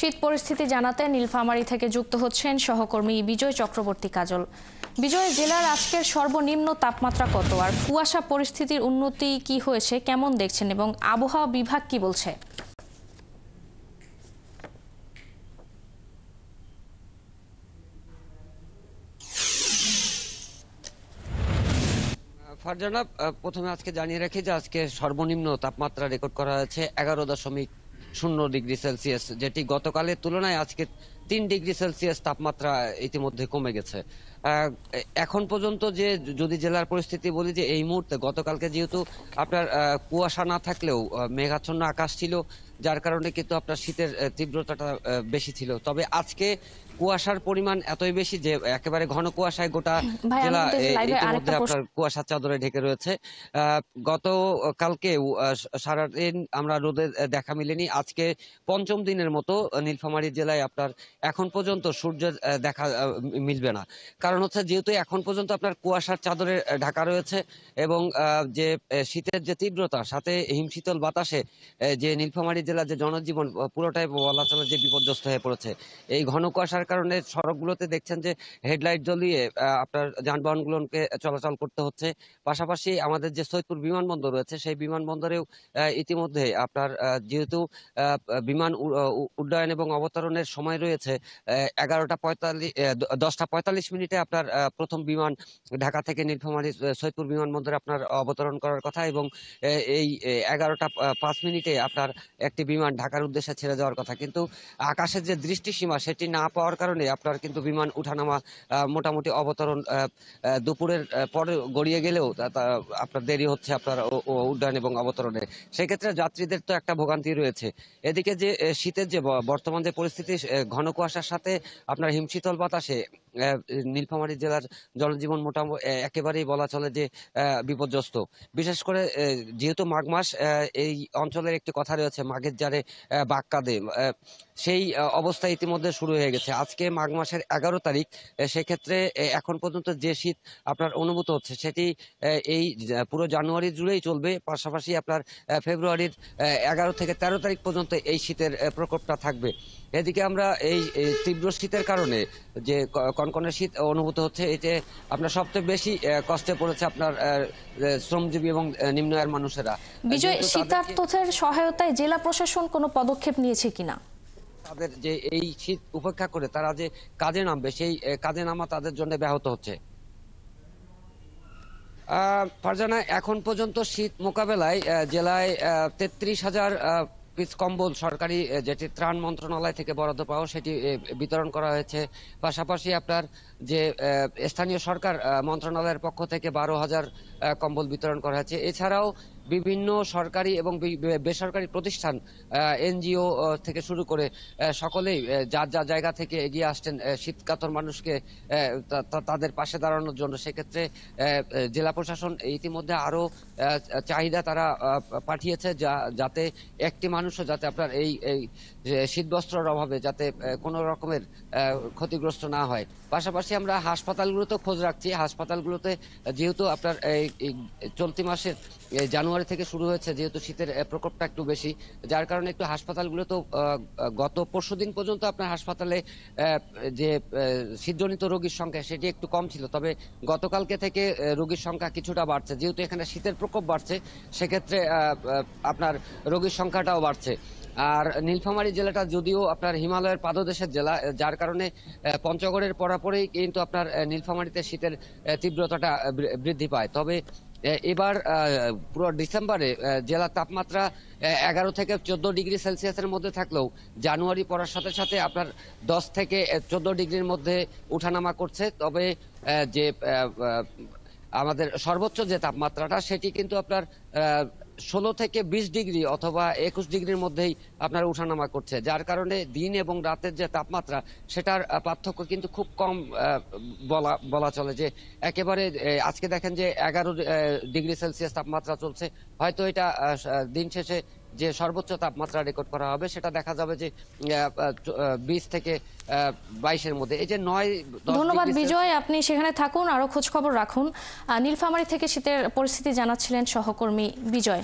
শীত পরিস্থিতি জানাতে নীলফামারী থেকে যুক্ত হচ্ছেন সহকর্মী বিজয় চক্রবর্তী কাজল। বিজয়, জেলার আজকের সর্বনিম্ন তাপমাত্রা কত, আর কুয়াশা পরিস্থিতির উন্নতি কি হয়েছে কেমন দেখছেন, এবং আবহাওয়া বিভাগ কি বলছে? ফারজানা, প্রথমে আজকে জানিয়ে রাখি যে আজকে সর্বনিম্ন তাপমাত্রা রেকর্ড করা হয়েছে 11.0 ডিগ্রি সেলসিয়াস, যেটি গতকালের তুলনায় আজকে 3 ডিগ্রি সেলসিয়াস তাপমাত্রা ইতিমধ্যে কমে গেছে। এখন পর্যন্ত যে যদি জেলার পরিস্থিতি বলি, যে এই মুহূর্তে গতকালকে যেহেতু আপনার কুয়াশা না থাকলেও মেঘাচ্ছন্ন আকাশ ছিল, যার কারণে কিন্তু আপনার শীতের তীব্রতাটা বেশি ছিল। তবে আজকে কুয়াশার পরিমাণ এতই বেশি যে একেবারে ঘন কুয়াশায় গোটা জেলা ইতিমধ্যে আপনার কুয়াশার চাদরে ঢেকে রয়েছে। গতকালকে সারাদিন আমরা রোদে দেখা মিলেনি। আজকে পঞ্চম দিনের মতো নীলফামারী জেলায় আপনার এখন পর্যন্ত সূর্যের দেখা মিলবে না। কারণ হচ্ছে যেহেতু এখন পর্যন্ত আপনার কুয়াশার চাদরে ঢাকা রয়েছে, এবং যে শীতের যে তীব্রতা, সাথে হিমশীতল বাতাসে যে নীলফামারী জেলার যে জনজীবন পুরোটাই বলা চলে যে বিপর্যস্ত হয়ে পড়েছে। এই ঘন কুয়াশার কারণে সড়কগুলোতে দেখছেন যে হেডলাইট জ্বলিয়ে আপনার যানবাহনগুলোকে চলাচল করতে হচ্ছে। পাশাপাশি আমাদের যে সৈয়দপুর বিমানবন্দর রয়েছে, সেই বিমানবন্দরেও ইতিমধ্যে আপনার যেহেতু বিমান উড্ডয়ন এবং অবতরণের সময় রয়েছে 10টা 45 মিনিটে আপনার প্রথম বিমান ঢাকা থেকে নীলফামারী সৈয়দপুর বিমানবন্দরে আপনার অবতরণ করার কথা, এবং এই 11টা 5 মিনিটে আপনার একটি বিমান ঢাকার উদ্দেশ্যে ছেড়ে যাওয়ার কথা। কিন্তু আকাশের যে দৃষ্টিসীমা সেটি না পাওয়ার কারণে আপনার কিন্তু বিমান উঠানামা মোটামুটি অবতরণ দুপুরের পরে গড়িয়ে গেলেও আপনার দেরি হচ্ছে আপনার উড্ডয়ন এবং অবতরণে। সেক্ষেত্রে যাত্রীদের তো একটা ভোগান্তি রয়েছে। এদিকে যে শীতের যে বর্তমান যে পরিস্থিতি, ঘন কুয়াশার সাথে আপনার হিমশীতল বাতাসে নীলফামারী জেলার জনজীবন মোটামুটি একেবারেই বলা চলে যে বিপর্যস্ত। বিশেষ করে যেহেতু মাঘ মাস, এই অঞ্চলের একটি কথা রয়েছে, মাঘের জারে বাঘ কাঁদে। সেই অবস্থা ইতিমধ্যে শুরু হয়ে গেছে। আজকে মাঘ মাসের 11 তারিখ। সেক্ষেত্রে এখন পর্যন্ত যে শীত আপনার অনুভূত হচ্ছে সেটি এই পুরো জানুয়ারি জুড়েই চলবে। পাশাপাশি আপনার ফেব্রুয়ারির 11 থেকে 13 তারিখ পর্যন্ত এই শীতের প্রকোপটা থাকবে। এদিকে আমরা এই তীব্র শীতের কারণে যে কনকনে শীত অনুভূত হচ্ছে, এতে আপনার সবচেয়ে বেশি কষ্টে পড়েছে আপনার শ্রমজীবী এবং নিম্ন আয়ের মানুষেরা। বিজয়, শীতার্তদের সহায়তায় জেলা প্রশাসন কোনো পদক্ষেপ নিয়েছে কিনা? তাদের যে এই শীত উপেক্ষা করে তারা যে কাজে নামবে, সেই কাজে নামা তাদের জন্য ব্যাহত হচ্ছে। ফারজানা, এখন পর্যন্ত শীত মোকাবেলায় জেলায় 33,000 পিস কম্বল সরকারি যেটি ত্রাণ মন্ত্রণালয় থেকে বরাদ্দ পাওয়া সেটি বিতরণ করা হয়েছে। পাশাপাশি আপনার যে স্থানীয় সরকার মন্ত্রণালয়ের পক্ষ থেকে 12,000 কম্বল বিতরণ করা হয়েছে। এছাড়াও বিভিন্ন সরকারি এবং বেসরকারি প্রতিষ্ঠান, এনজিও থেকে শুরু করে সকলেই যার যার জায়গা থেকে এগিয়ে আসছেন শীতকাতর মানুষকে তাদের পাশে দাঁড়ানোর জন্য। সেক্ষেত্রে জেলা প্রশাসন ইতিমধ্যে আরো চাহিদা তারা পাঠিয়েছে, যাতে একটি মানুষও যাতে আপনার এই শীতবস্ত্রের অভাবে যাতে কোনো রকমের ক্ষতিগ্রস্ত না হয়। পাশাপাশি আমরা হাসপাতালগুলোতে খোঁজ রাখছি। হাসপাতালগুলোতে যেহেতু আপনার এই চলতি মাসের জানুয়ারি থেকে শুরু হয়েছে, যেহেতু শীতের প্রকোপটা একটু বেশি, যার কারণে একটু হাসপাতালগুলো তো গত পরশুদিন পর্যন্ত আপনার হাসপাতালে যে শীতজনিত রোগীর সংখ্যা সেটি একটু কম ছিল। তবে গতকালকে থেকে রোগীর সংখ্যা কিছুটা বাড়ছে। যেহেতু এখানে শীতের প্রকোপ বাড়ছে, সেক্ষেত্রে আপনার রোগীর সংখ্যাটাও বাড়ছে। আর নীলফামারী জেলাটা যদিও আপনার হিমালয়ের পাদদেশের জেলা, যার কারণে পঞ্চগড়ের পরাপরেই কিন্তু আপনার নীলফামারীতে শীতের তীব্রতাটা বৃদ্ধি পায়। তবে এবার পুরো ডিসেম্বরে জেলার তাপমাত্রা 11 থেকে 14 ডিগ্রি সেলসিয়াসের মধ্যে থাকলেও জানুয়ারি পড়ার সাথে সাথে আপনার 10 থেকে 14 ডিগ্রির মধ্যে উঠানামা করছে। তবে যে আমাদের সর্বোচ্চ যে তাপমাত্রাটা সেটি কিন্তু আপনার 16 থেকে 20 ডিগ্রি অথবা 21 ডিগ্রির মধ্যেই আপনার উঠানামা করছে, যার কারণে দিন এবং রাতের যে তাপমাত্রা সেটার পার্থক্য কিন্তু খুব কম বলা চলে। যে একেবারে আজকে দেখেন যে 11 ডিগ্রি সেলসিয়াস তাপমাত্রা চলছে, হয়তো এটা দিন শেষে যে সর্বোচ্চ তাপমাত্রা রেকর্ড করা হবে সেটা দেখা যাবে যে 20 থেকে 22-এর মধ্যে। এই যে 9-10। ধন্যবাদ বিজয়, আপনি সেখানে থাকুন, আরো খোঁজ খবর রাখুন। নীলফামারী থেকে শীতের পরিস্থিতি জানাচ্ছিলেন সহকর্মী বিজয়।